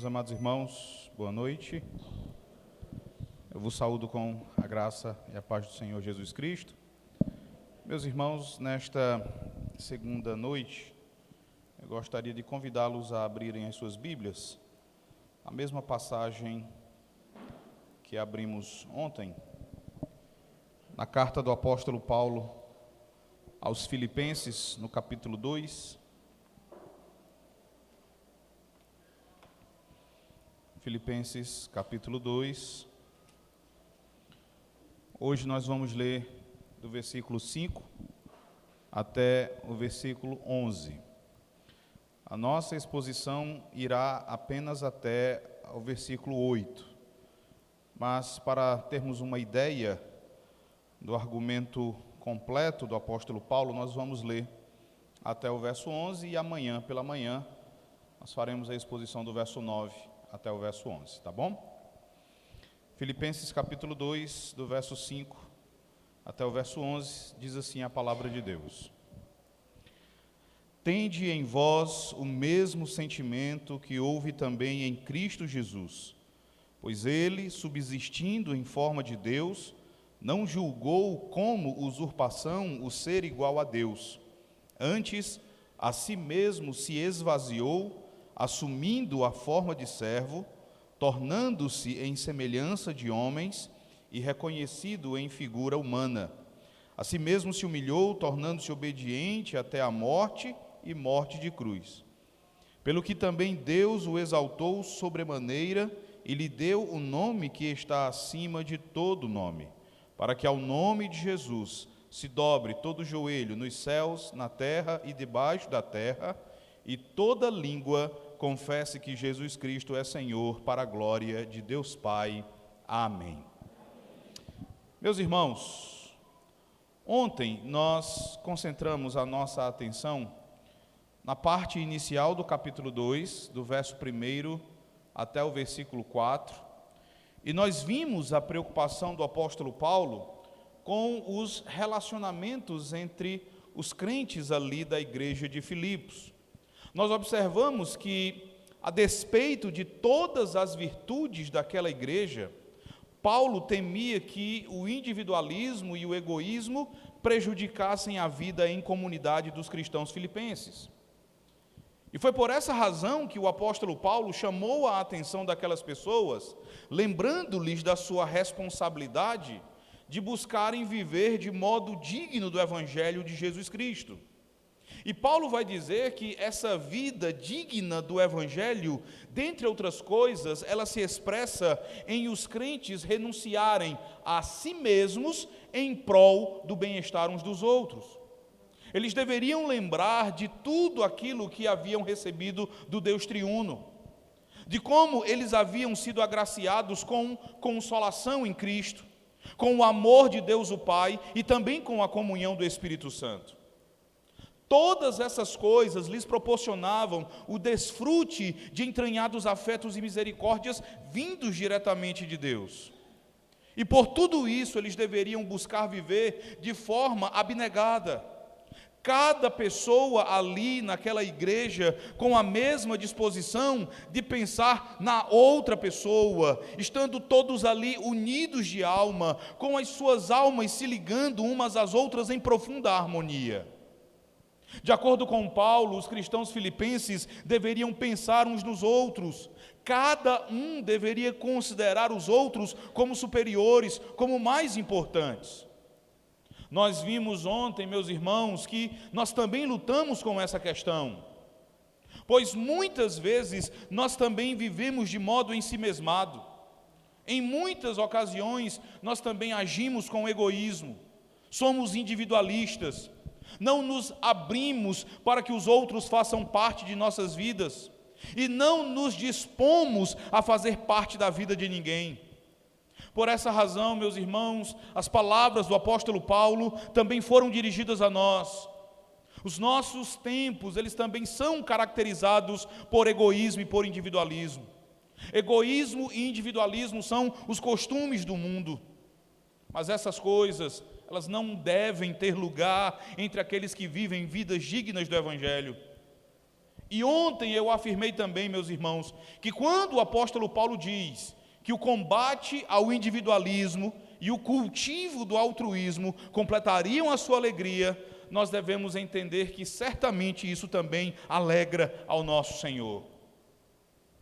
Meus amados irmãos, boa noite. Eu vos saúdo com a graça e a paz do Senhor Jesus Cristo. Meus irmãos, nesta segunda noite, eu gostaria de convidá-los a abrirem as suas Bíblias, a mesma passagem que abrimos ontem, na carta do apóstolo Paulo aos Filipenses, no capítulo 2. Filipenses, capítulo 2. Hoje nós vamos ler do versículo 5 até o versículo 11. A nossa exposição irá apenas até o versículo 8. Mas para termos uma ideia do argumento completo do apóstolo Paulo, nós vamos ler até o verso 11 e amanhã, pela manhã, nós faremos a exposição do verso 9 até o verso 11, tá bom? Filipenses capítulo 2, do verso 5 até o verso 11, diz assim a palavra de Deus. Tende em vós o mesmo sentimento que houve também em Cristo Jesus, pois ele, subsistindo em forma de Deus, não julgou como usurpação o ser igual a Deus. Antes, a si mesmo se esvaziou, assumindo a forma de servo, tornando-se em semelhança de homens e reconhecido em figura humana. A si mesmo se humilhou, tornando-se obediente até a morte e morte de cruz. Pelo que também Deus o exaltou sobremaneira e lhe deu o nome que está acima de todo nome, para que ao nome de Jesus se dobre todo joelho nos céus, na terra e debaixo da terra, e toda língua confesse que Jesus Cristo é Senhor, para a glória de Deus Pai. Amém. Meus irmãos, ontem nós concentramos a nossa atenção na parte inicial do capítulo 2, do verso 1 até o versículo 4, e nós vimos a preocupação do apóstolo Paulo com os relacionamentos entre os crentes ali da igreja de Filipos. Nós observamos que, a despeito de todas as virtudes daquela igreja, Paulo temia que o individualismo e o egoísmo prejudicassem a vida em comunidade dos cristãos filipenses. E foi por essa razão que o apóstolo Paulo chamou a atenção daquelas pessoas, lembrando-lhes da sua responsabilidade de buscarem viver de modo digno do evangelho de Jesus Cristo. E Paulo vai dizer que essa vida digna do evangelho, dentre outras coisas, ela se expressa em os crentes renunciarem a si mesmos em prol do bem-estar uns dos outros. Eles deveriam lembrar de tudo aquilo que haviam recebido do Deus triuno, de como eles haviam sido agraciados com consolação em Cristo, com o amor de Deus o Pai e também com a comunhão do Espírito Santo. Todas essas coisas lhes proporcionavam o desfrute de entranhados afetos e misericórdias vindos diretamente de Deus. E por tudo isso eles deveriam buscar viver de forma abnegada. Cada pessoa ali naquela igreja com a mesma disposição de pensar na outra pessoa, estando todos ali unidos de alma, com as suas almas se ligando umas às outras em profunda harmonia. De acordo com Paulo, os cristãos filipenses deveriam pensar uns nos outros. Cada um deveria considerar os outros como superiores, como mais importantes. Nós vimos ontem, meus irmãos, que nós também lutamos com essa questão, pois muitas vezes nós também vivemos de modo ensimesmado. Em muitas ocasiões nós também agimos com egoísmo, somos individualistas, não nos abrimos para que os outros façam parte de nossas vidas e não nos dispomos a fazer parte da vida de ninguém. Por essa razão, meus irmãos, as palavras do apóstolo Paulo também foram dirigidas a nós. Os nossos tempos, eles também são caracterizados por egoísmo e por individualismo. Egoísmo e individualismo são os costumes do mundo, mas essas coisas, elas não devem ter lugar entre aqueles que vivem vidas dignas do Evangelho. E ontem eu afirmei também, meus irmãos, que quando o apóstolo Paulo diz que o combate ao individualismo e o cultivo do altruísmo completariam a sua alegria, nós devemos entender que certamente isso também alegra ao nosso Senhor.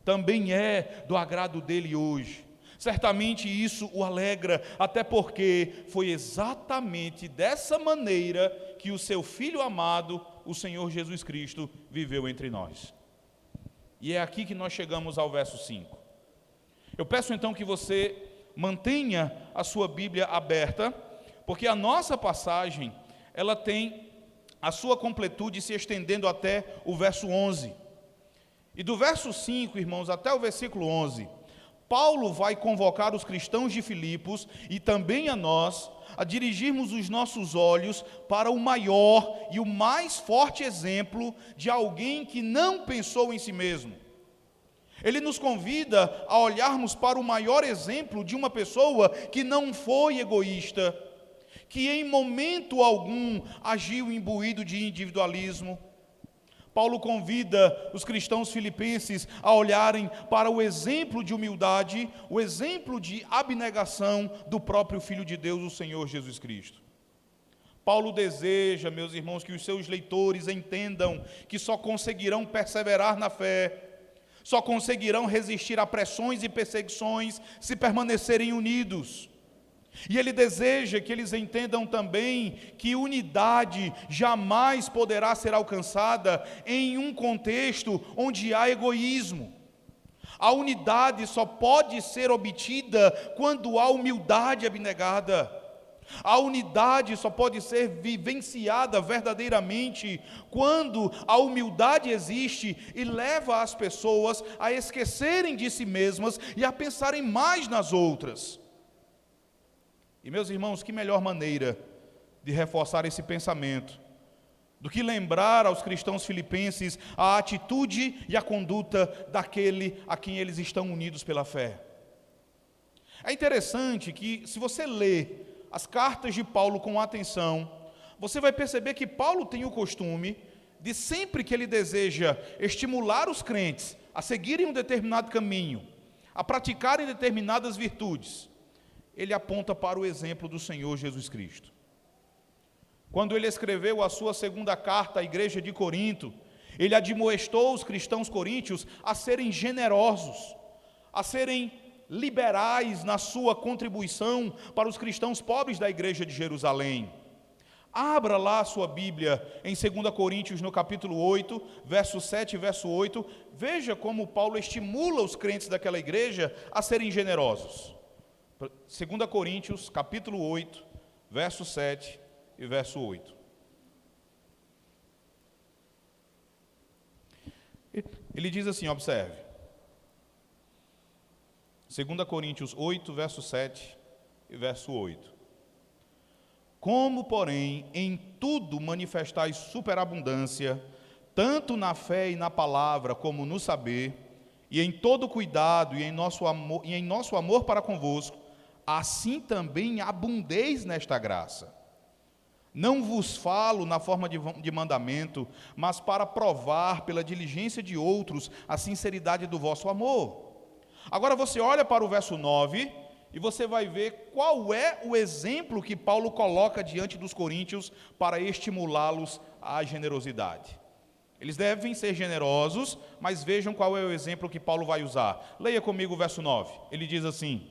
Também é do agrado dele hoje. Certamente isso o alegra, até porque foi exatamente dessa maneira que o seu Filho amado, o Senhor Jesus Cristo, viveu entre nós. E é aqui que nós chegamos ao verso 5. Eu peço então que você mantenha a sua Bíblia aberta, porque a nossa passagem, ela tem a sua completude se estendendo até o verso 11. E do verso 5, irmãos, até o versículo 11, Paulo vai convocar os cristãos de Filipos e também a nós a dirigirmos os nossos olhos para o maior e o mais forte exemplo de alguém que não pensou em si mesmo. Ele nos convida a olharmos para o maior exemplo de uma pessoa que não foi egoísta, que em momento algum agiu imbuído de individualismo. Paulo convida os cristãos filipenses a olharem para o exemplo de humildade, o exemplo de abnegação do próprio Filho de Deus, o Senhor Jesus Cristo. Paulo deseja, meus irmãos, que os seus leitores entendam que só conseguirão perseverar na fé, só conseguirão resistir a pressões e perseguições se permanecerem unidos. E ele deseja que eles entendam também que unidade jamais poderá ser alcançada em um contexto onde há egoísmo. A unidade só pode ser obtida quando há humildade abnegada. A unidade só pode ser vivenciada verdadeiramente quando a humildade existe e leva as pessoas a esquecerem de si mesmas e a pensarem mais nas outras. E, meus irmãos, que melhor maneira de reforçar esse pensamento do que lembrar aos cristãos filipenses a atitude e a conduta daquele a quem eles estão unidos pela fé. É interessante que, se você lê as cartas de Paulo com atenção, você vai perceber que Paulo tem o costume de, sempre que ele deseja estimular os crentes a seguirem um determinado caminho, a praticarem determinadas virtudes, ele aponta para o exemplo do Senhor Jesus Cristo. Quando ele escreveu a sua segunda carta à igreja de Corinto, ele admoestou os cristãos coríntios a serem generosos, a serem liberais na sua contribuição para os cristãos pobres da igreja de Jerusalém. Abra lá a sua Bíblia em 2 Coríntios, no capítulo 8, verso 7 e verso 8. Veja como Paulo estimula os crentes daquela igreja a serem generosos. 2 Coríntios, capítulo 8, verso 7 e verso 8. Ele diz assim, observe. 2 Coríntios 8, verso 7 e verso 8. Como, porém, em tudo manifestais superabundância, tanto na fé e na palavra como no saber, e em todo cuidado e em nosso amor para convosco, assim também abundeis nesta graça. Não vos falo na forma de mandamento, mas para provar pela diligência de outros a sinceridade do vosso amor. Agora você olha para o verso 9 e você vai ver qual é o exemplo que Paulo coloca diante dos coríntios para estimulá-los à generosidade. Eles devem ser generosos, mas vejam qual é o exemplo que Paulo vai usar. Leia comigo o verso 9. Ele diz assim: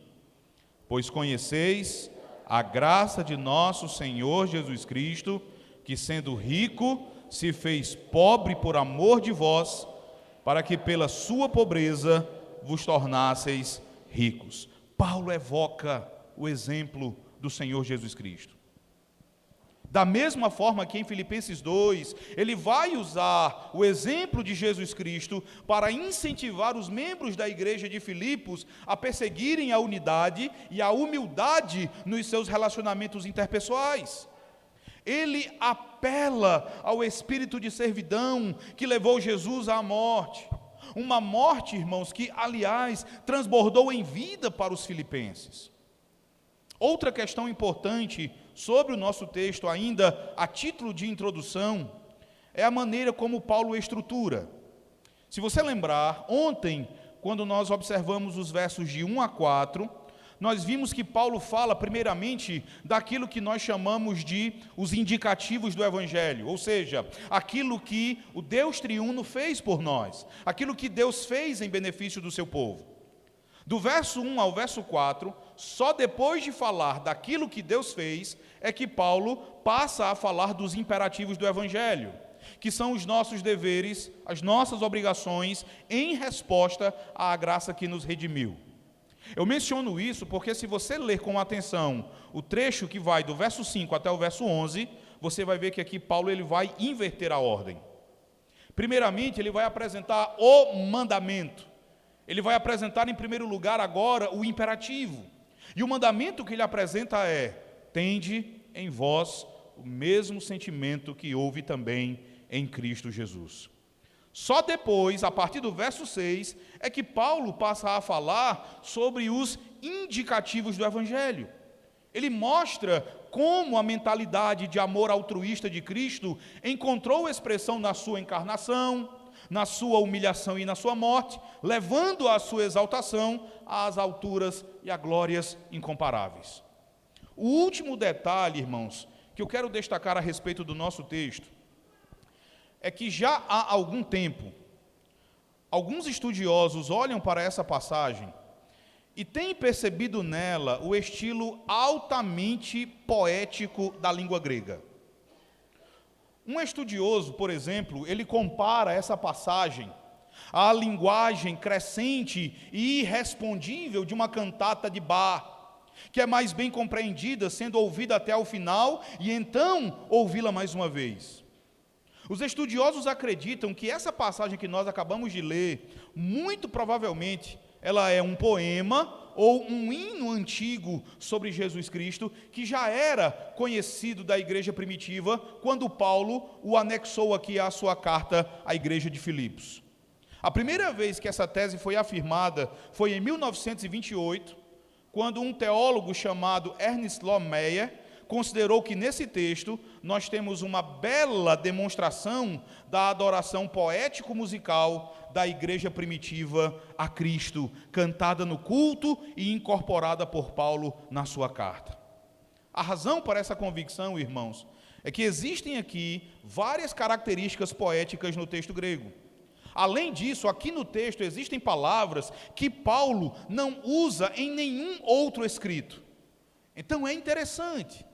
pois conheceis a graça de nosso Senhor Jesus Cristo, que sendo rico, se fez pobre por amor de vós, para que pela sua pobreza vos tornasseis ricos. Paulo evoca o exemplo do Senhor Jesus Cristo. Da mesma forma que em Filipenses 2, ele vai usar o exemplo de Jesus Cristo para incentivar os membros da igreja de Filipos a perseguirem a unidade e a humildade nos seus relacionamentos interpessoais. Ele apela ao espírito de servidão que levou Jesus à morte. Uma morte, irmãos, que, aliás, transbordou em vida para os filipenses. Outra questão importante sobre o nosso texto, ainda a título de introdução, é a maneira como Paulo estrutura. Se você lembrar, ontem, quando nós observamos os versos de 1 a 4, nós vimos que Paulo fala primeiramente daquilo que nós chamamos de os indicativos do Evangelho, ou seja, aquilo que o Deus triuno fez por nós, aquilo que Deus fez em benefício do seu povo. Do verso 1 ao verso 4, só depois de falar daquilo que Deus fez, é que Paulo passa a falar dos imperativos do Evangelho, que são os nossos deveres, as nossas obrigações em resposta à graça que nos redimiu. Eu menciono isso porque se você ler com atenção o trecho que vai do verso 5 até o verso 11, você vai ver que aqui Paulo ele vai inverter a ordem. Primeiramente, ele vai apresentar o mandamento. Ele vai apresentar em primeiro lugar agora o imperativo. E o mandamento que ele apresenta é: tende em vós o mesmo sentimento que houve também em Cristo Jesus. Só depois, a partir do verso 6, é que Paulo passa a falar sobre os indicativos do Evangelho. Ele mostra como a mentalidade de amor altruísta de Cristo encontrou expressão na sua encarnação, na sua humilhação e na sua morte, levando a sua exaltação às alturas e a glórias incomparáveis. O último detalhe, irmãos, que eu quero destacar a respeito do nosso texto, é que já há algum tempo, alguns estudiosos olham para essa passagem e têm percebido nela o estilo altamente poético da língua grega. Um estudioso, por exemplo, ele compara essa passagem à linguagem crescente e irrespondível de uma cantata de Bach, que é mais bem compreendida sendo ouvida até o final e então ouvi-la mais uma vez. Os estudiosos acreditam que essa passagem que nós acabamos de ler, muito provavelmente, ela é um poema ou um hino antigo sobre Jesus Cristo, que já era conhecido da igreja primitiva, quando Paulo o anexou aqui à sua carta à igreja de Filipos. A primeira vez que essa tese foi afirmada foi em 1928, quando um teólogo chamado Ernst Lomeyer considerou que nesse texto nós temos uma bela demonstração da adoração poético-musical da igreja primitiva a Cristo, cantada no culto e incorporada por Paulo na sua carta. A razão para essa convicção, irmãos, é que existem aqui várias características poéticas no texto grego. Além disso, aqui no texto existem palavras que Paulo não usa em nenhum outro escrito. Então é interessante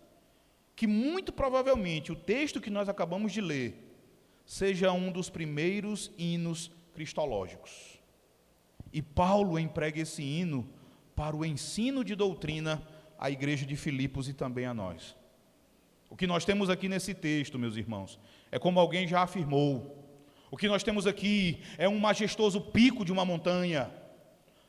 que muito provavelmente o texto que nós acabamos de ler seja um dos primeiros hinos cristológicos. E Paulo emprega esse hino para o ensino de doutrina à igreja de Filipos e também a nós. O que nós temos aqui nesse texto, meus irmãos, é como alguém já afirmou, o que nós temos aqui é um majestoso pico de uma montanha.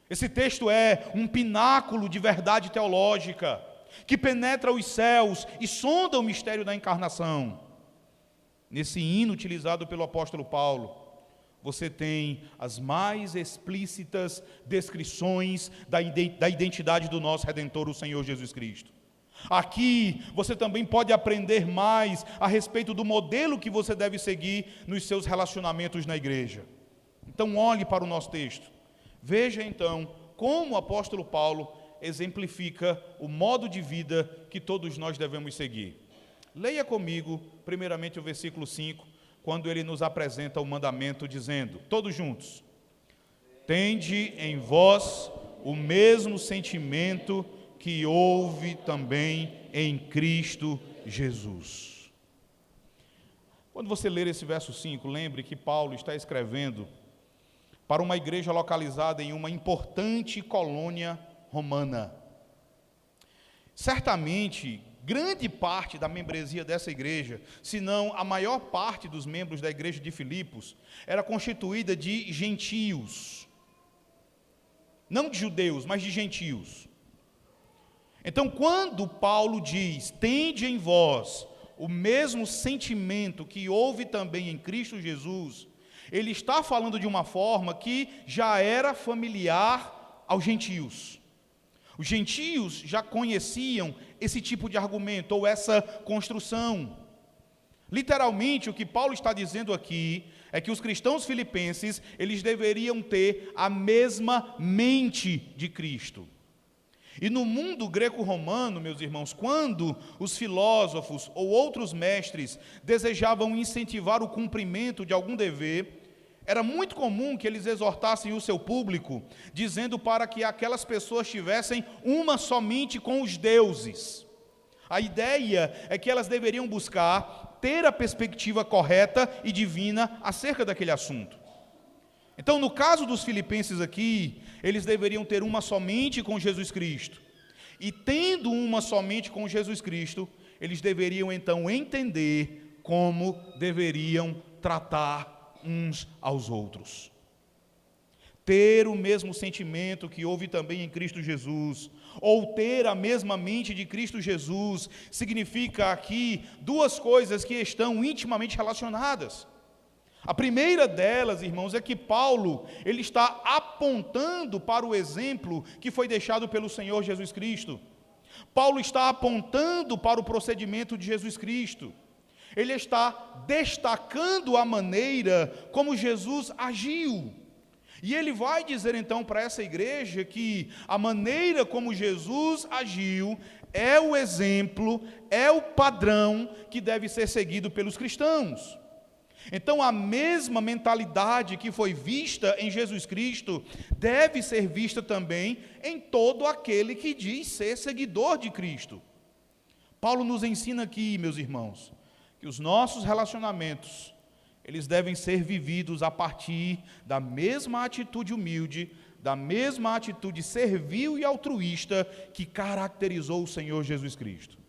Esse texto é um pináculo de verdade teológica, que penetra os céus e sonda o mistério da encarnação. Nesse hino utilizado pelo apóstolo Paulo, você tem as mais explícitas descrições da identidade do nosso Redentor, o Senhor Jesus Cristo. Aqui você também pode aprender mais a respeito do modelo que você deve seguir nos seus relacionamentos na igreja. Então olhe para o nosso texto. Veja então como o apóstolo Paulo exemplifica o modo de vida que todos nós devemos seguir. Leia comigo, primeiramente, o versículo 5, quando ele nos apresenta o mandamento, dizendo, todos juntos: tende em vós o mesmo sentimento que houve também em Cristo Jesus. Quando você ler esse verso 5, lembre que Paulo está escrevendo para uma igreja localizada em uma importante colônia romana. Certamente, grande parte da membresia dessa igreja, se não a maior parte dos membros da igreja de Filipos, era constituída de gentios. Não de judeus, mas de gentios. Então, quando Paulo diz, tende em vós o mesmo sentimento que houve também em Cristo Jesus, ele está falando de uma forma que já era familiar aos gentios. Os gentios já conheciam esse tipo de argumento, ou essa construção. Literalmente, o que Paulo está dizendo aqui é que os cristãos filipenses, eles deveriam ter a mesma mente de Cristo. E no mundo greco-romano, meus irmãos, quando os filósofos ou outros mestres desejavam incentivar o cumprimento de algum dever, era muito comum que eles exortassem o seu público, dizendo para que aquelas pessoas tivessem uma somente com os deuses. A ideia é que elas deveriam buscar ter a perspectiva correta e divina acerca daquele assunto. Então, no caso dos filipenses aqui, eles deveriam ter uma somente com Jesus Cristo. E tendo uma somente com Jesus Cristo, eles deveriam então entender como deveriam tratar uns aos outros. Ter o mesmo sentimento que houve também em Cristo Jesus, ou ter a mesma mente de Cristo Jesus, significa aqui duas coisas que estão intimamente relacionadas. A primeira delas, irmãos, é que Paulo, ele está apontando para o exemplo que foi deixado pelo Senhor Jesus Cristo. Paulo está apontando para o procedimento de Jesus Cristo. Ele está destacando a maneira como Jesus agiu. E ele vai dizer então para essa igreja que a maneira como Jesus agiu é o exemplo, é o padrão que deve ser seguido pelos cristãos. Então a mesma mentalidade que foi vista em Jesus Cristo deve ser vista também em todo aquele que diz ser seguidor de Cristo. Paulo nos ensina aqui, meus irmãos, que os nossos relacionamentos, eles devem ser vividos a partir da mesma atitude humilde, da mesma atitude servil e altruísta que caracterizou o Senhor Jesus Cristo.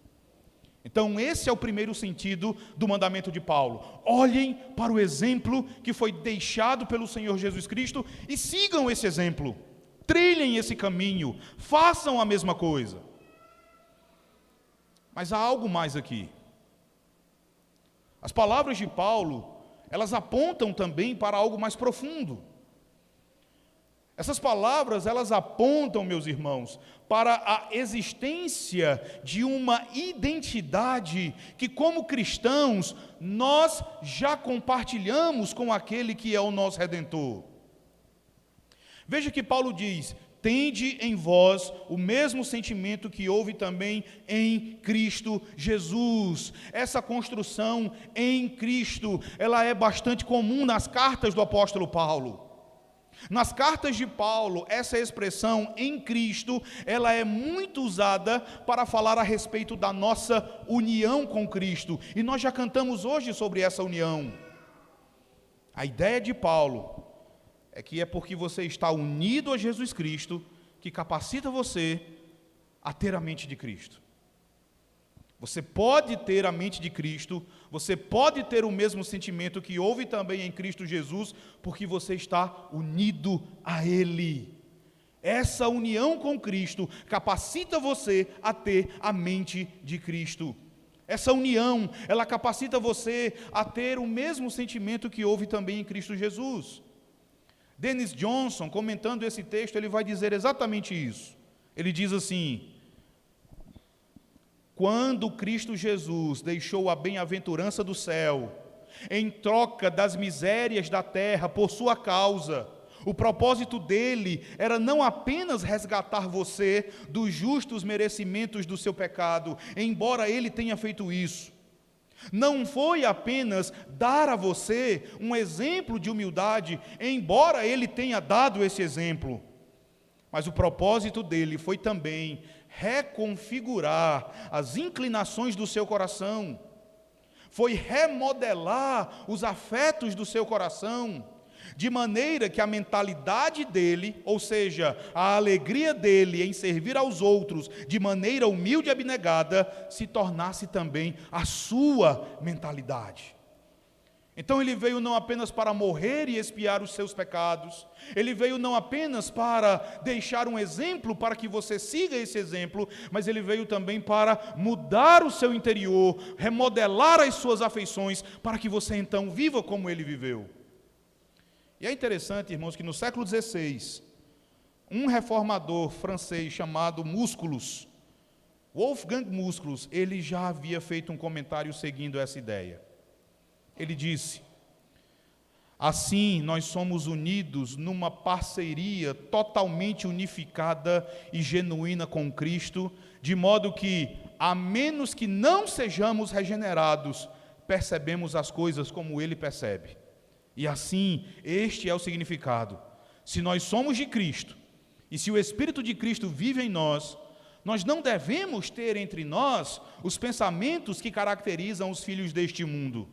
Então esse é o primeiro sentido do mandamento de Paulo. Olhem para o exemplo que foi deixado pelo Senhor Jesus Cristo e sigam esse exemplo. Trilhem esse caminho, façam a mesma coisa. Mas há algo mais aqui. As palavras de Paulo, elas apontam também para algo mais profundo. Essas palavras, elas apontam, meus irmãos, para a existência de uma identidade que, como cristãos, nós já compartilhamos com aquele que é o nosso Redentor. Veja que Paulo diz: tende em vós o mesmo sentimento que houve também em Cristo Jesus. Essa construção em Cristo, ela é bastante comum nas cartas do apóstolo Paulo. Nas cartas de Paulo, essa expressão em Cristo, ela é muito usada para falar a respeito da nossa união com Cristo. E nós já cantamos hoje sobre essa união. A ideia de Paulo é que é porque você está unido a Jesus Cristo que capacita você a ter a mente de Cristo. Você pode ter a mente de Cristo, você pode ter o mesmo sentimento que houve também em Cristo Jesus, porque você está unido a Ele. Essa união com Cristo capacita você a ter a mente de Cristo. Essa união, ela capacita você a ter o mesmo sentimento que houve também em Cristo Jesus. Dennis Johnson, comentando esse texto, ele vai dizer exatamente isso. Ele diz assim: quando Cristo Jesus deixou a bem-aventurança do céu, em troca das misérias da terra por sua causa, o propósito dele era não apenas resgatar você dos justos merecimentos do seu pecado, embora ele tenha feito isso. Não foi apenas dar a você um exemplo de humildade, embora ele tenha dado esse exemplo, mas o propósito dele foi também reconfigurar as inclinações do seu coração, foi remodelar os afetos do seu coração, de maneira que a mentalidade dele, ou seja, a alegria dele em servir aos outros de maneira humilde e abnegada, se tornasse também a sua mentalidade. Então ele veio não apenas para morrer e expiar os seus pecados, ele veio não apenas para deixar um exemplo para que você siga esse exemplo, mas ele veio também para mudar o seu interior, remodelar as suas afeições, para que você então viva como ele viveu. E é interessante, irmãos, que no século XVI, um reformador francês chamado Musculus, Wolfgang Musculus, ele já havia feito um comentário seguindo essa ideia. Ele disse: Assim, nós somos unidos numa parceria totalmente unificada e genuína com Cristo, de modo que, a menos que não sejamos regenerados, percebemos as coisas como Ele percebe. E assim, este é o significado. Se nós somos de Cristo, e se o Espírito de Cristo vive em nós, nós não devemos ter entre nós os pensamentos que caracterizam os filhos deste mundo.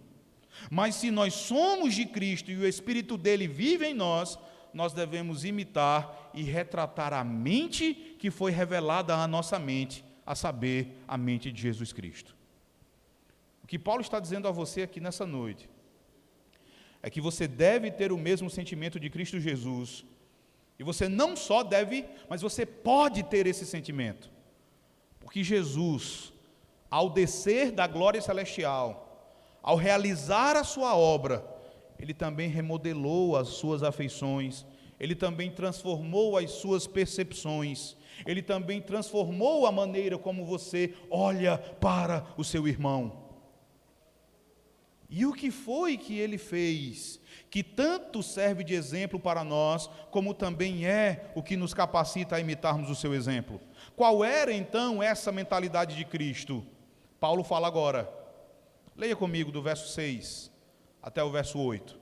Mas se nós somos de Cristo e o Espírito dele vive em nós, nós devemos imitar e retratar a mente que foi revelada à nossa mente, a saber, a mente de Jesus Cristo. O que Paulo está dizendo a você aqui nessa noite é que você deve ter o mesmo sentimento de Cristo Jesus. E você não só deve, mas você pode ter esse sentimento. Porque Jesus, ao descer da glória celestial, ao realizar a sua obra, Ele também remodelou as suas afeições, Ele também transformou as suas percepções, Ele também transformou a maneira como você olha para o seu irmão. E o que foi que Ele fez, que tanto serve de exemplo para nós, como também é o que nos capacita a imitarmos o seu exemplo? Qual era então essa mentalidade de Cristo? Paulo fala agora. Leia comigo do verso 6 até o verso 8.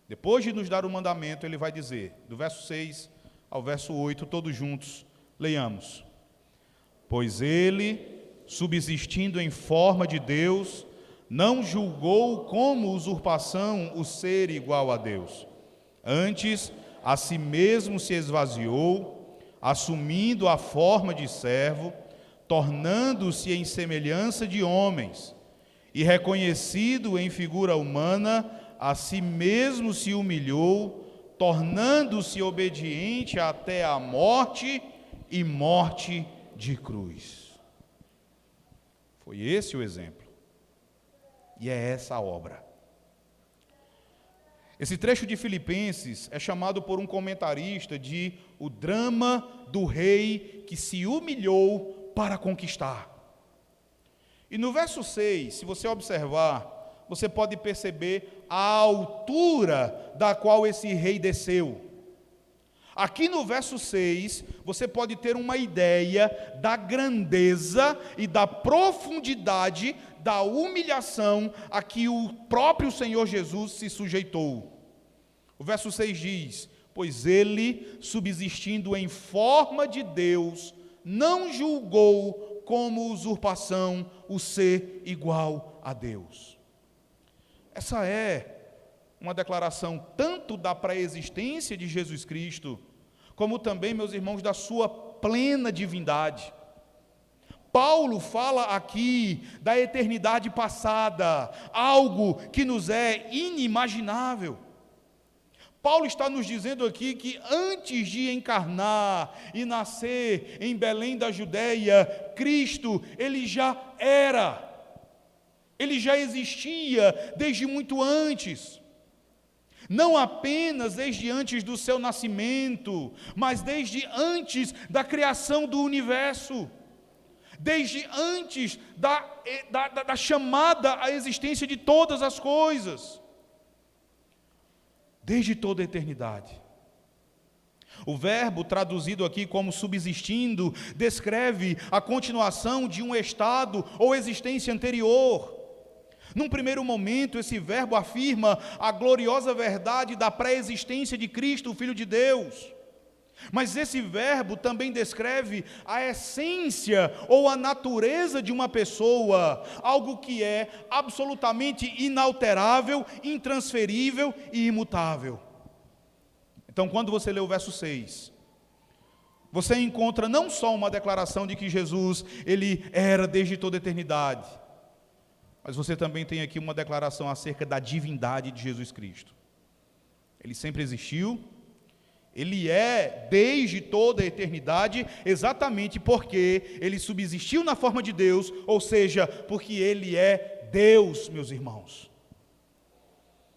Depois de nos dar o mandamento, ele vai dizer, do verso 6 ao verso 8, todos juntos, leiamos. Pois ele, subsistindo em forma de Deus, não julgou como usurpação o ser igual a Deus. Antes, a si mesmo se esvaziou, assumindo a forma de servo, tornando-se em semelhança de homens, e reconhecido em figura humana, a si mesmo se humilhou, tornando-se obediente até a morte e morte de cruz. Foi esse o exemplo. E é essa a obra. Esse trecho de Filipenses é chamado por um comentarista de o drama do rei que se humilhou para conquistar. E no verso 6, se você observar, você pode perceber a altura da qual esse rei desceu. Aqui no verso 6, você pode ter uma ideia da grandeza e da profundidade da humilhação a que o próprio Senhor Jesus se sujeitou. O verso 6 diz: pois ele, subsistindo em forma de Deus, não julgou como usurpação o ser igual a Deus. Essa é uma declaração tanto da pré-existência de Jesus Cristo, como também, meus irmãos, da sua plena divindade. Paulo fala aqui da eternidade passada, algo que nos é inimaginável. Paulo está nos dizendo aqui que antes de encarnar e nascer em Belém da Judéia, Cristo, ele já era, ele já existia desde muito antes. Não apenas desde antes do seu nascimento, mas desde antes da criação do universo. Desde antes da chamada à existência de todas as coisas. Desde toda a eternidade. O verbo traduzido aqui como subsistindo descreve a continuação de um estado ou existência anterior. Num primeiro momento, esse verbo afirma a gloriosa verdade da pré-existência de Cristo, o Filho de Deus. Mas esse verbo também descreve a essência ou a natureza de uma pessoa, algo que é absolutamente inalterável, intransferível e imutável. Então, quando você lê o verso 6, você encontra não só uma declaração de que Jesus, ele era desde toda a eternidade, mas você também tem aqui uma declaração acerca da divindade de Jesus Cristo. Ele sempre existiu, ele é desde toda a eternidade, exatamente porque ele subsistiu na forma de Deus, ou seja, porque ele é Deus, meus irmãos.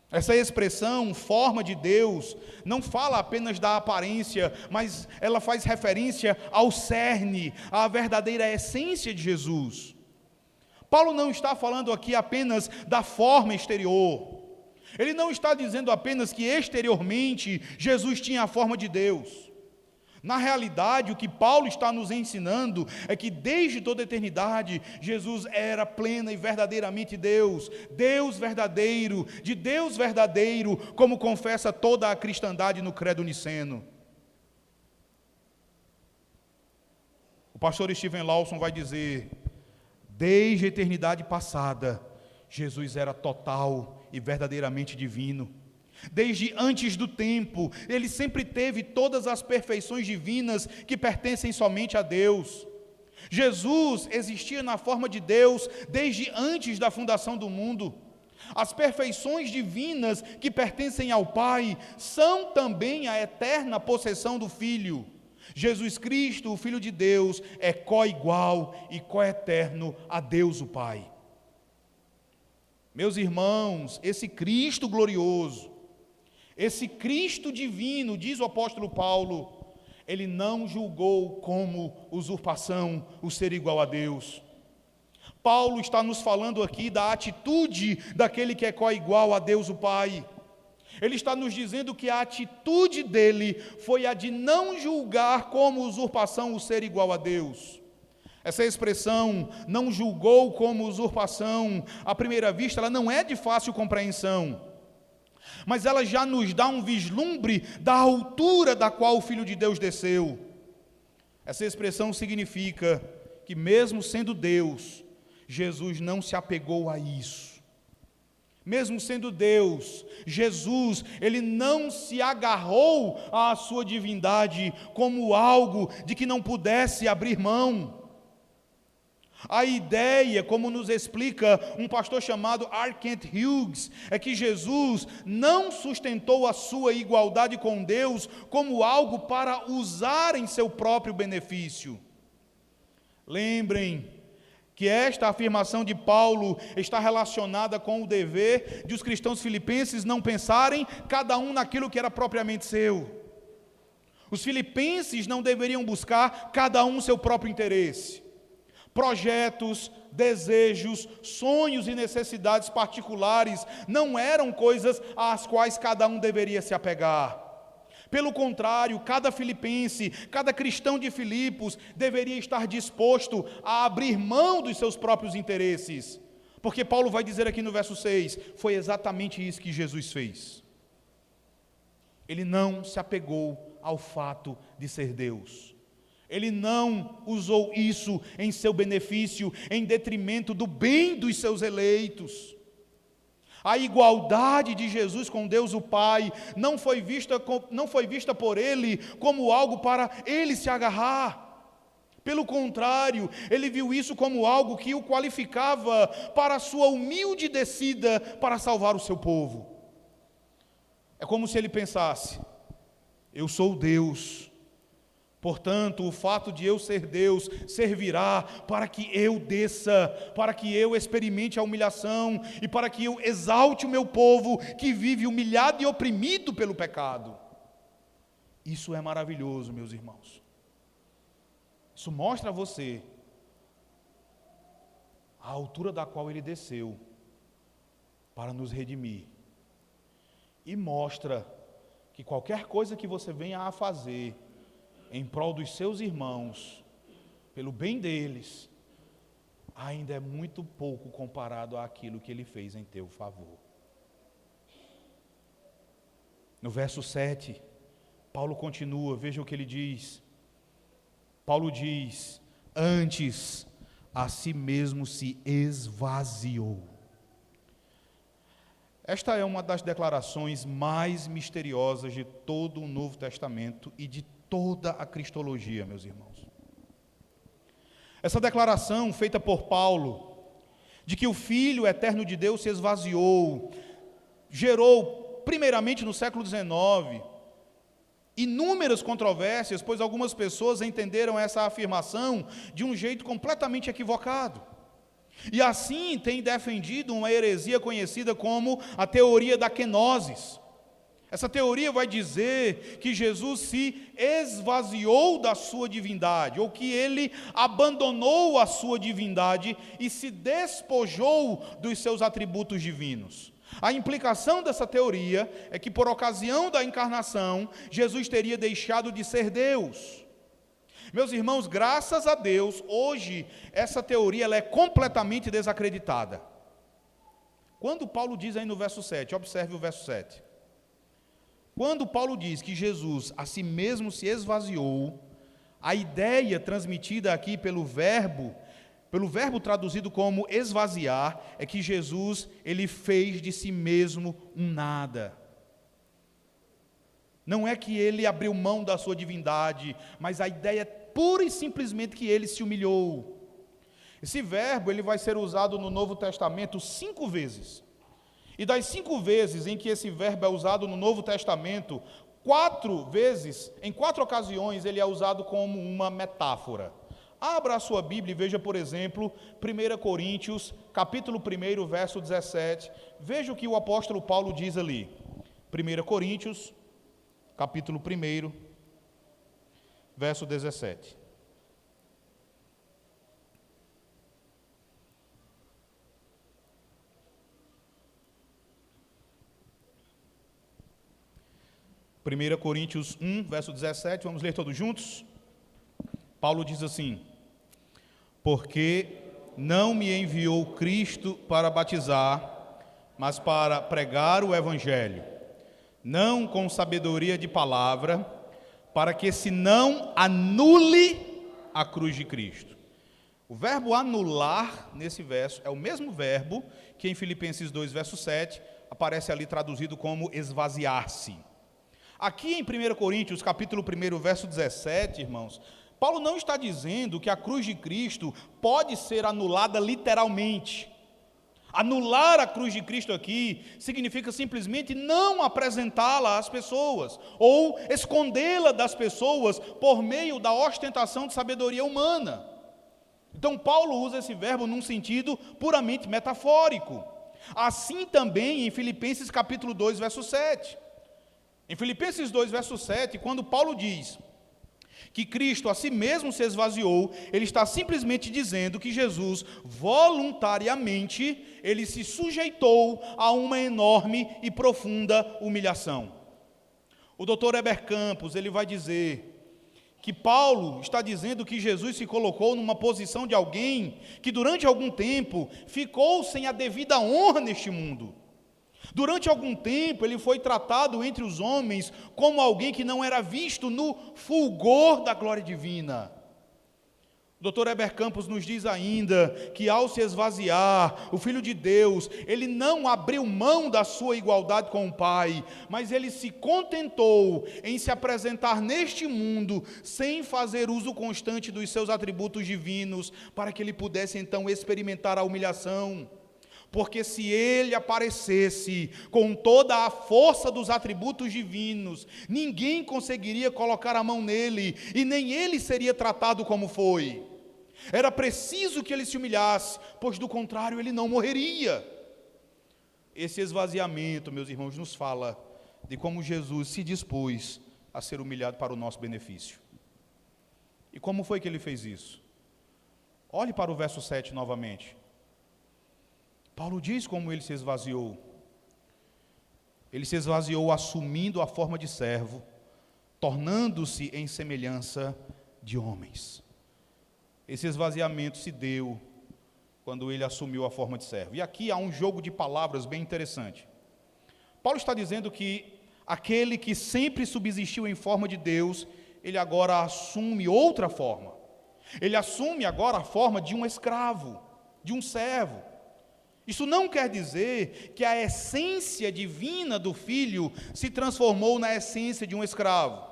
Essa expressão, forma de Deus, não fala apenas da aparência, mas ela faz referência ao cerne, à verdadeira essência de Jesus. Paulo não está falando aqui apenas da forma exterior. Ele não está dizendo apenas que exteriormente Jesus tinha a forma de Deus. Na realidade, o que Paulo está nos ensinando é que desde toda a eternidade, Jesus era plena e verdadeiramente Deus, Deus verdadeiro, de Deus verdadeiro, como confessa toda a cristandade no credo niceno. O pastor Steven Lawson vai dizer: desde a eternidade passada, Jesus era total e verdadeiramente divino. Desde antes do tempo, ele sempre teve todas as perfeições divinas que pertencem somente a Deus. Jesus existia na forma de Deus desde antes da fundação do mundo. As perfeições divinas que pertencem ao Pai são também a eterna possessão do Filho. Jesus Cristo, o Filho de Deus, é co-igual e co-eterno a Deus o Pai. Meus irmãos, esse Cristo glorioso, esse Cristo divino, diz o apóstolo Paulo, ele não julgou como usurpação o ser igual a Deus. Paulo está nos falando aqui da atitude daquele que é co-igual a Deus o Pai. Ele está nos dizendo que a atitude dele foi a de não julgar como usurpação o ser igual a Deus. Essa expressão, não julgou como usurpação, à primeira vista, ela não é de fácil compreensão, mas ela já nos dá um vislumbre da altura da qual o Filho de Deus desceu. Essa expressão significa que mesmo sendo Deus, Jesus não se apegou a isso. Mesmo sendo Deus, Jesus, ele não se agarrou à sua divindade como algo de que não pudesse abrir mão. A ideia, como nos explica um pastor chamado R. Kent Hughes, é que Jesus não sustentou a sua igualdade com Deus como algo para usar em seu próprio benefício. Lembrem que esta afirmação de Paulo está relacionada com o dever de os cristãos filipenses não pensarem cada um naquilo que era propriamente seu. Os filipenses não deveriam buscar cada um seu próprio interesse. Projetos, desejos, sonhos e necessidades particulares não eram coisas às quais cada um deveria se apegar. Pelo contrário, cada filipense, cada cristão de Filipos deveria estar disposto a abrir mão dos seus próprios interesses. Porque Paulo vai dizer aqui no verso 6, foi exatamente isso que Jesus fez. Ele não se apegou ao fato de ser Deus. Ele não usou isso em seu benefício, em detrimento do bem dos seus eleitos. A igualdade de Jesus com Deus o Pai não foi vista por ele como algo para ele se agarrar. Pelo contrário, ele viu isso como algo que o qualificava para a sua humilde descida para salvar o seu povo. É como se ele pensasse: eu sou Deus. Portanto, o fato de eu ser Deus servirá para que eu desça, para que eu experimente a humilhação e para que eu exalte o meu povo que vive humilhado e oprimido pelo pecado. Isso é maravilhoso, meus irmãos. Isso mostra a você a altura da qual ele desceu para nos redimir. E mostra que qualquer coisa que você venha a fazer em prol dos seus irmãos, pelo bem deles, ainda é muito pouco comparado àquilo que ele fez em teu favor. No verso 7, Paulo continua, veja o que ele diz. Paulo diz: antes a si mesmo se esvaziou. Esta é uma das declarações mais misteriosas de todo o Novo Testamento e de toda a cristologia, meus irmãos. Essa declaração feita por Paulo, de que o Filho eterno de Deus se esvaziou, gerou, primeiramente no século XIX, inúmeras controvérsias, pois algumas pessoas entenderam essa afirmação de um jeito completamente equivocado. E assim tem defendido uma heresia conhecida como a teoria da kenosis. Essa teoria vai dizer que Jesus se esvaziou da sua divindade, ou que ele abandonou a sua divindade e se despojou dos seus atributos divinos. A implicação dessa teoria é que, por ocasião da encarnação, Jesus teria deixado de ser Deus. Meus irmãos, graças a Deus, hoje essa teoria ela é completamente desacreditada. Quando Paulo diz aí no verso 7, observe o verso 7. Quando Paulo diz que Jesus a si mesmo se esvaziou, a ideia transmitida aqui pelo verbo traduzido como esvaziar, é que Jesus, ele fez de si mesmo um nada. Não é que ele abriu mão da sua divindade, mas a ideia é pura e simplesmente que ele se humilhou. Esse verbo, ele vai ser usado no Novo Testamento 5 vezes. E das 5 vezes em que esse verbo é usado no Novo Testamento, 4 vezes, em 4 ocasiões, ele é usado como uma metáfora. Abra a sua Bíblia e veja, por exemplo, 1 Coríntios, capítulo 1, verso 17. Veja o que o apóstolo Paulo diz ali. 1 Coríntios, capítulo 1, verso 17. Primeira Coríntios 1, verso 17, vamos ler todos juntos? Paulo diz assim: porque não me enviou Cristo para batizar, mas para pregar o Evangelho, não com sabedoria de palavra, para que se não anule a cruz de Cristo. O verbo anular, nesse verso, é o mesmo verbo que em Filipenses 2, verso 7, aparece ali traduzido como esvaziar-se. Aqui em 1 Coríntios, capítulo 1, verso 17, irmãos, Paulo não está dizendo que a cruz de Cristo pode ser anulada literalmente. Anular a cruz de Cristo aqui significa simplesmente não apresentá-la às pessoas, ou escondê-la das pessoas por meio da ostentação de sabedoria humana. Então Paulo usa esse verbo num sentido puramente metafórico. Assim também em Filipenses capítulo 2, verso 7. Em Filipenses 2, verso 7, quando Paulo diz que Cristo a si mesmo se esvaziou, ele está simplesmente dizendo que Jesus, voluntariamente, ele se sujeitou a uma enorme e profunda humilhação. O Dr. Heber Campos, ele vai dizer que Paulo está dizendo que Jesus se colocou numa posição de alguém que durante algum tempo ficou sem a devida honra neste mundo. Durante algum tempo ele foi tratado entre os homens como alguém que não era visto no fulgor da glória divina. O Dr. Heber Campos nos diz ainda que ao se esvaziar, o Filho de Deus, ele não abriu mão da sua igualdade com o Pai, mas ele se contentou em se apresentar neste mundo sem fazer uso constante dos seus atributos divinos, para que ele pudesse então experimentar a humilhação. Porque se ele aparecesse com toda a força dos atributos divinos, ninguém conseguiria colocar a mão nele, e nem ele seria tratado como foi. Era preciso que ele se humilhasse, pois do contrário ele não morreria. Esse esvaziamento, meus irmãos, nos fala de como Jesus se dispôs a ser humilhado para o nosso benefício. E como foi que ele fez isso? Olhe para o verso 7 novamente. Paulo diz como ele se esvaziou. Ele se esvaziou assumindo a forma de servo, tornando-se em semelhança de homens. Esse esvaziamento se deu quando ele assumiu a forma de servo. E aqui há um jogo de palavras bem interessante. Paulo está dizendo que aquele que sempre subsistiu em forma de Deus, ele agora assume outra forma. Ele assume agora a forma de um escravo, de um servo. Isso não quer dizer que a essência divina do Filho se transformou na essência de um escravo.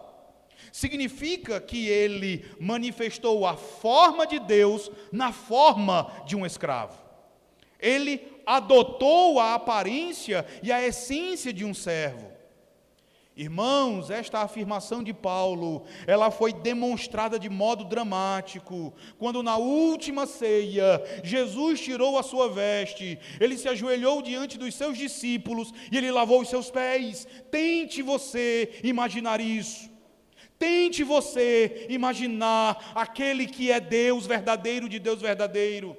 Significa que ele manifestou a forma de Deus na forma de um escravo. Ele adotou a aparência e a essência de um servo. Irmãos, esta afirmação de Paulo, ela foi demonstrada de modo dramático, quando na última ceia, Jesus tirou a sua veste, ele se ajoelhou diante dos seus discípulos e ele lavou os seus pés. Tente você imaginar isso. Tente você imaginar aquele que é Deus verdadeiro de Deus verdadeiro.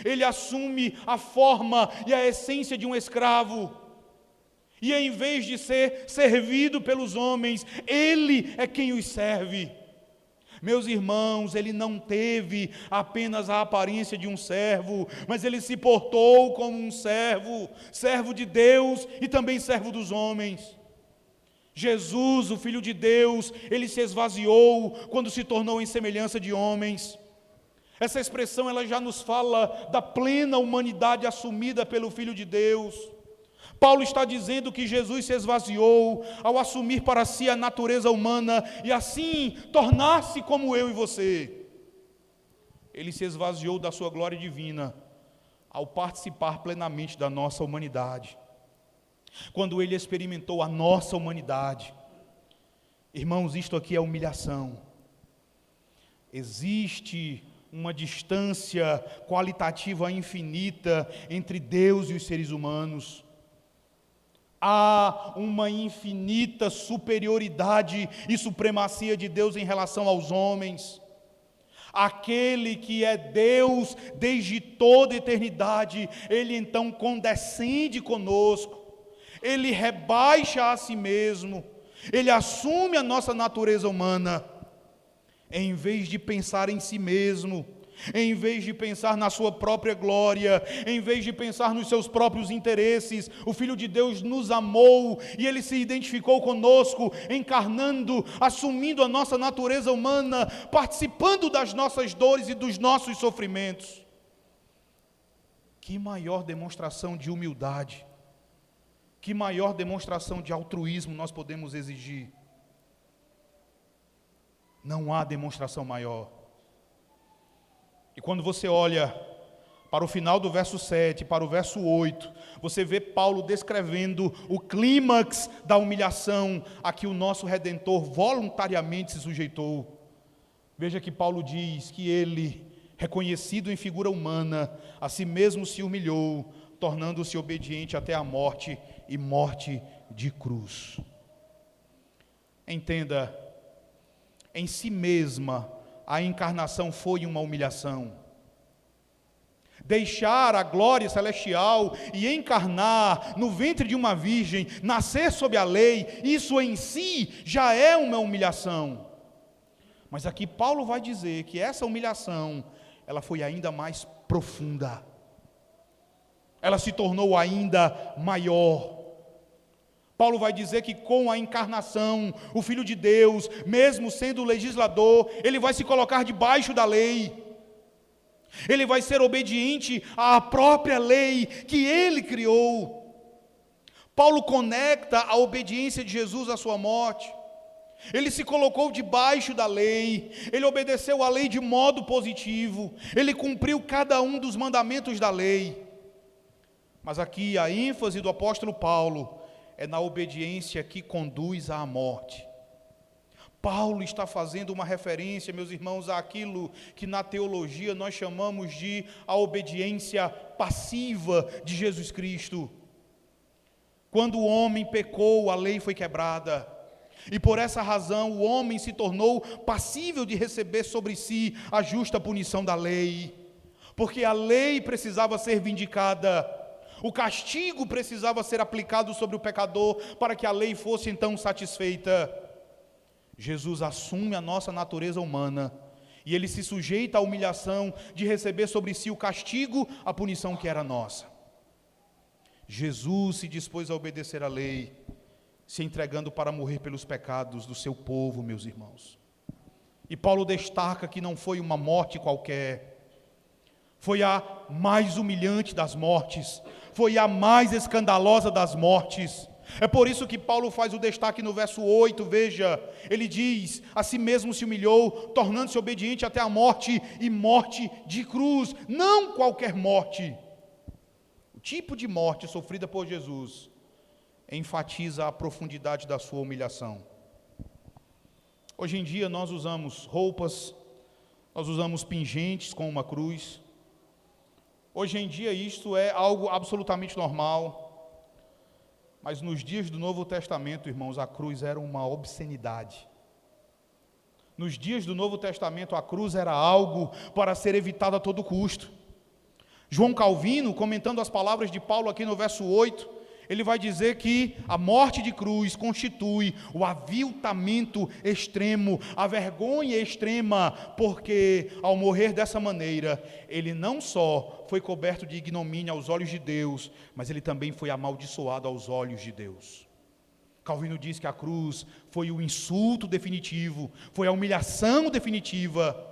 Ele assume a forma e a essência de um escravo. E em vez de ser servido pelos homens, Ele é quem os serve. Meus irmãos, Ele não teve apenas a aparência de um servo, mas Ele se portou como um servo, servo de Deus e também servo dos homens. Jesus, o Filho de Deus, Ele se esvaziou quando se tornou em semelhança de homens. Essa expressão ela já nos fala da plena humanidade assumida pelo Filho de Deus. Paulo está dizendo que Jesus se esvaziou ao assumir para si a natureza humana e assim tornar-se como eu e você. Ele se esvaziou da sua glória divina ao participar plenamente da nossa humanidade. Quando ele experimentou a nossa humanidade, irmãos, isto aqui é humilhação. Existe uma distância qualitativa infinita entre Deus e os seres humanos. Há uma infinita superioridade e supremacia de Deus em relação aos homens. Aquele que é Deus desde toda a eternidade, Ele então condescende conosco, Ele rebaixa a si mesmo, Ele assume a nossa natureza humana. Em vez de pensar em si mesmo, em vez de pensar na sua própria glória, em vez de pensar nos seus próprios interesses, o Filho de Deus nos amou e Ele se identificou conosco, encarnando, assumindo a nossa natureza humana, participando das nossas dores e dos nossos sofrimentos. Que maior demonstração de humildade, que maior demonstração de altruísmo nós podemos exigir? Não há demonstração maior. E quando você olha para o final do verso 7, para o verso 8, você vê Paulo descrevendo o clímax da humilhação a que o nosso Redentor voluntariamente se sujeitou. Veja que Paulo diz que ele, reconhecido em figura humana, a si mesmo se humilhou, tornando-se obediente até a morte e morte de cruz. Entenda, em si mesma, a encarnação foi uma humilhação. Deixar a glória celestial e encarnar no ventre de uma virgem, nascer sob a lei, isso em si já é uma humilhação. Mas aqui Paulo vai dizer que essa humilhação, ela foi ainda mais profunda. Ela se tornou ainda maior. Paulo vai dizer que com a encarnação, o Filho de Deus, mesmo sendo legislador, ele vai se colocar debaixo da lei. Ele vai ser obediente à própria lei que ele criou. Paulo conecta a obediência de Jesus à sua morte. Ele se colocou debaixo da lei, ele obedeceu à lei de modo positivo, ele cumpriu cada um dos mandamentos da lei. Mas aqui a ênfase do apóstolo Paulo é na obediência que conduz à morte. Paulo está fazendo uma referência, meus irmãos, àquilo que na teologia nós chamamos de a obediência passiva de Jesus Cristo. Quando o homem pecou, a lei foi quebrada. E por essa razão o homem se tornou passível de receber sobre si a justa punição da lei. Porque a lei precisava ser vindicada. O castigo precisava ser aplicado sobre o pecador para que a lei fosse então satisfeita. Jesus assume a nossa natureza humana e ele se sujeita à humilhação de receber sobre si o castigo, a punição que era nossa. Jesus se dispôs a obedecer à lei, se entregando para morrer pelos pecados do seu povo, meus irmãos. E Paulo destaca que não foi uma morte qualquer, foi a mais humilhante das mortes, foi a mais escandalosa das mortes. É por isso que Paulo faz o destaque no verso 8, veja, ele diz, a si mesmo se humilhou, tornando-se obediente até a morte, e morte de cruz, não qualquer morte. O tipo de morte sofrida por Jesus enfatiza a profundidade da sua humilhação. Hoje em dia nós usamos roupas, nós usamos pingentes com uma cruz. Hoje em dia isto é algo absolutamente normal. Mas nos dias do Novo Testamento, irmãos, a cruz era uma obscenidade. Nos dias do Novo Testamento, a cruz era algo para ser evitado a todo custo. João Calvino, comentando as palavras de Paulo aqui no verso 8, ele vai dizer que a morte de cruz constitui o aviltamento extremo, a vergonha extrema, porque ao morrer dessa maneira, ele não só foi coberto de ignomínia aos olhos de Deus, mas ele também foi amaldiçoado aos olhos de Deus. Calvino diz que a cruz foi o insulto definitivo, foi a humilhação definitiva.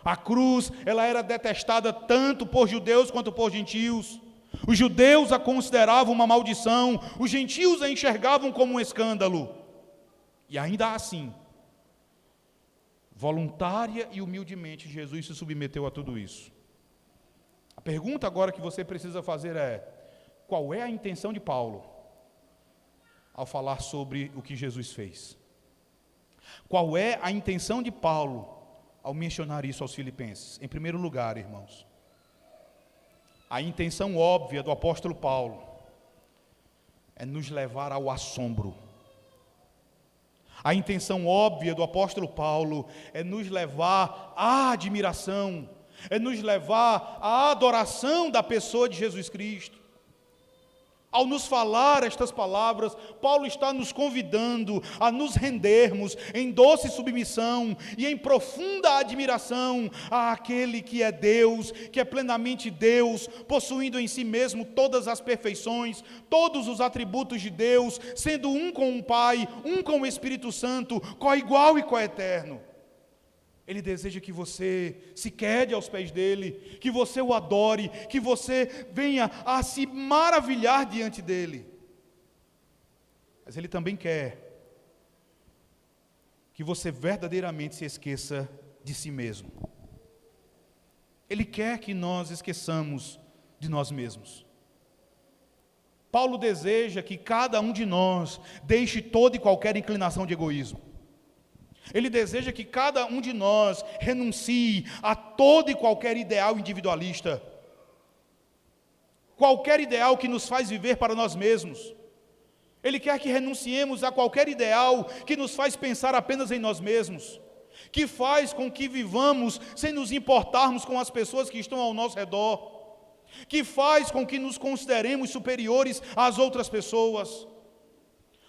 A cruz, ela era detestada tanto por judeus quanto por gentios. Os judeus a consideravam uma maldição, os gentios a enxergavam como um escândalo. E ainda assim, voluntária e humildemente, Jesus se submeteu a tudo isso. A pergunta agora que você precisa fazer é: qual é a intenção de Paulo ao falar sobre o que Jesus fez? Qual é a intenção de Paulo ao mencionar isso aos filipenses? Em primeiro lugar, irmãos, a intenção óbvia do apóstolo Paulo é nos levar ao assombro. A intenção óbvia do apóstolo Paulo é nos levar à admiração, é nos levar à adoração da pessoa de Jesus Cristo. Ao nos falar estas palavras, Paulo está nos convidando a nos rendermos em doce submissão e em profunda admiração àquele que é Deus, que é plenamente Deus, possuindo em si mesmo todas as perfeições, todos os atributos de Deus, sendo um com o Pai, um com o Espírito Santo, coigual e coeterno. Ele deseja que você se quede aos pés dele, que você o adore, que você venha a se maravilhar diante dele. Mas ele também quer que você verdadeiramente se esqueça de si mesmo. Ele quer que nós esqueçamos de nós mesmos. Paulo deseja que cada um de nós deixe toda e qualquer inclinação de egoísmo. Ele deseja que cada um de nós renuncie a todo e qualquer ideal individualista, qualquer ideal que nos faz viver para nós mesmos. Ele quer que renunciemos a qualquer ideal que nos faz pensar apenas em nós mesmos, que faz com que vivamos sem nos importarmos com as pessoas que estão ao nosso redor, que faz com que nos consideremos superiores às outras pessoas.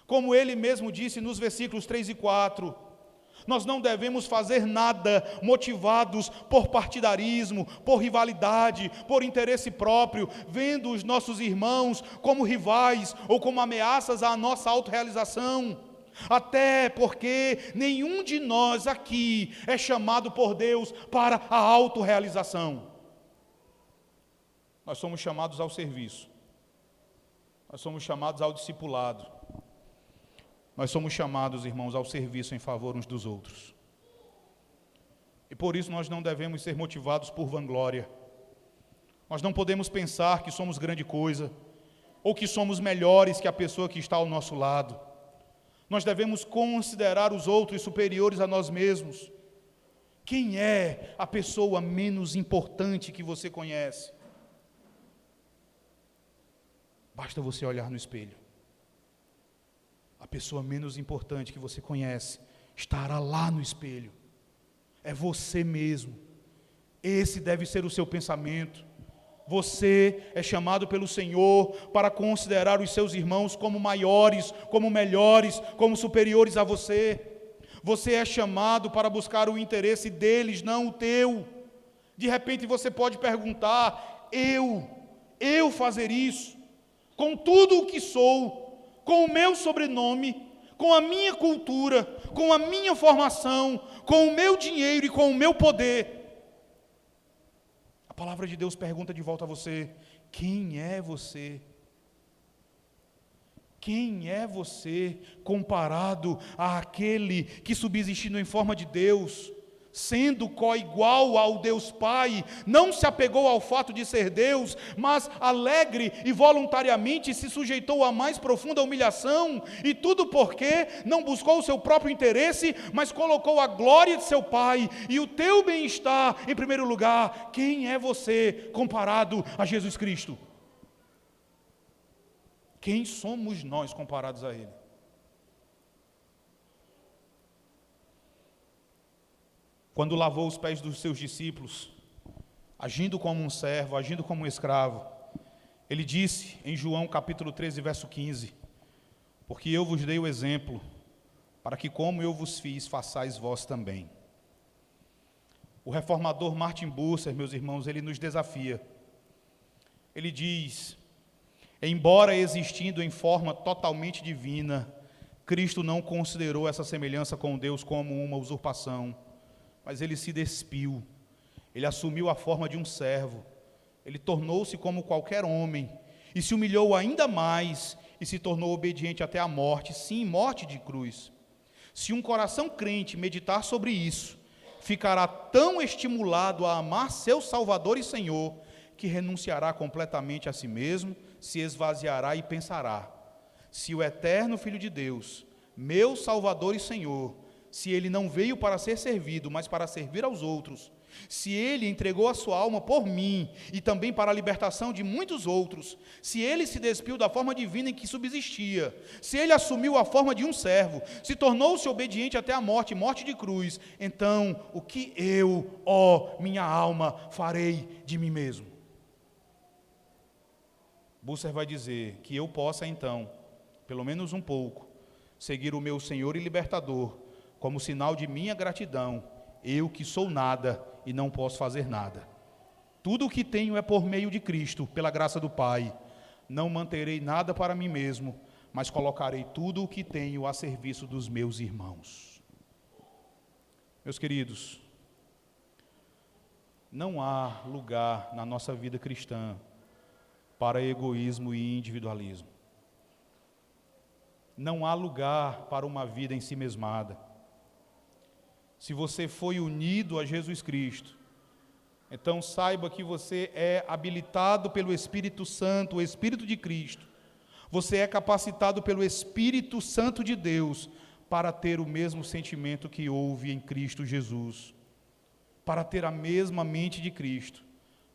Como ele mesmo disse nos versículos 3 e 4, nós não devemos fazer nada motivados por partidarismo, por rivalidade, por interesse próprio, vendo os nossos irmãos como rivais ou como ameaças à nossa autorrealização. Até porque nenhum de nós aqui é chamado por Deus para a autorrealização. Nós somos chamados ao serviço. Nós somos chamados ao discipulado. Nós somos chamados, irmãos, ao serviço em favor uns dos outros. E por isso nós não devemos ser motivados por vanglória. Nós não podemos pensar que somos grande coisa, ou que somos melhores que a pessoa que está ao nosso lado. Nós devemos considerar os outros superiores a nós mesmos. Quem é a pessoa menos importante que você conhece? Basta você olhar no espelho. A pessoa menos importante que você conhece estará lá no espelho. É você mesmo. Esse deve ser o seu pensamento. Você é chamado pelo Senhor para considerar os seus irmãos como maiores, como melhores, como superiores a você. Você é chamado para buscar o interesse deles, não o teu. De repente você pode perguntar: eu fazer isso, com tudo o que sou, com o meu sobrenome, com a minha cultura, com a minha formação, com o meu dinheiro e com o meu poder. A palavra de Deus pergunta de volta a você: quem é você? Quem é você comparado àquele que, subsistindo em forma de Deus, sendo coigual ao Deus Pai, não se apegou ao fato de ser Deus, mas alegre e voluntariamente se sujeitou à mais profunda humilhação, e tudo porque não buscou o seu próprio interesse, mas colocou a glória de seu Pai e o teu bem-estar em primeiro lugar. Quem é você comparado a Jesus Cristo? Quem somos nós comparados a Ele? Quando lavou os pés dos seus discípulos, agindo como um servo, agindo como um escravo, Ele disse em João capítulo 13, verso 15: porque eu vos dei o exemplo, para que como eu vos fiz, façais vós também. O reformador Martin Bucer, meus irmãos, ele nos desafia. Ele diz: embora existindo em forma totalmente divina, Cristo não considerou essa semelhança com Deus como uma usurpação, mas ele se despiu, ele assumiu a forma de um servo, ele tornou-se como qualquer homem, e se humilhou ainda mais, e se tornou obediente até a morte, sim, morte de cruz. Se um coração crente meditar sobre isso, ficará tão estimulado a amar seu Salvador e Senhor, que renunciará completamente a si mesmo, se esvaziará e pensará: se o eterno Filho de Deus, meu Salvador e Senhor, se ele não veio para ser servido, mas para servir aos outros, se ele entregou a sua alma por mim e também para a libertação de muitos outros, se ele se despiu da forma divina em que subsistia, se ele assumiu a forma de um servo, se tornou-se obediente até a morte, morte de cruz, então o que eu, ó minha alma, farei de mim mesmo? Bucer vai dizer que eu possa então, pelo menos um pouco, seguir o meu Senhor e Libertador, como sinal de minha gratidão, eu que sou nada e não posso fazer nada. Tudo o que tenho é por meio de Cristo, pela graça do Pai. Não manterei nada para mim mesmo, mas colocarei tudo o que tenho a serviço dos meus irmãos. Meus queridos, não há lugar na nossa vida cristã para egoísmo e individualismo. Não há lugar para uma vida em si mesmada. Se você foi unido a Jesus Cristo, então saiba que você é habilitado pelo Espírito Santo, o Espírito de Cristo. Você é capacitado pelo Espírito Santo de Deus para ter o mesmo sentimento que houve em Cristo Jesus, para ter a mesma mente de Cristo,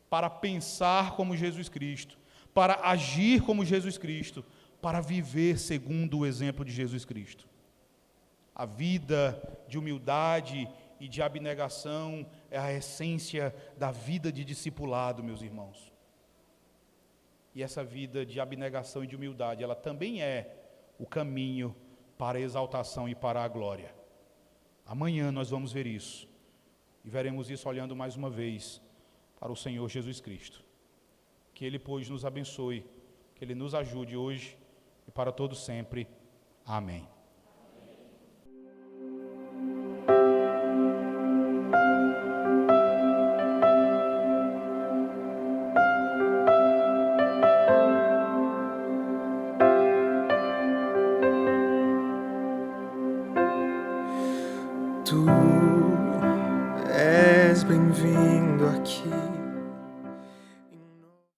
para pensar como Jesus Cristo, para agir como Jesus Cristo, para viver segundo o exemplo de Jesus Cristo. A vida de humildade e de abnegação é a essência da vida de discipulado, meus irmãos. E essa vida de abnegação e de humildade, ela também é o caminho para a exaltação e para a glória. Amanhã nós vamos ver isso. E veremos isso olhando mais uma vez para o Senhor Jesus Cristo. Que Ele, pois, nos abençoe, que Ele nos ajude hoje e para todo sempre. Amém. Tu és bem-vindo aqui.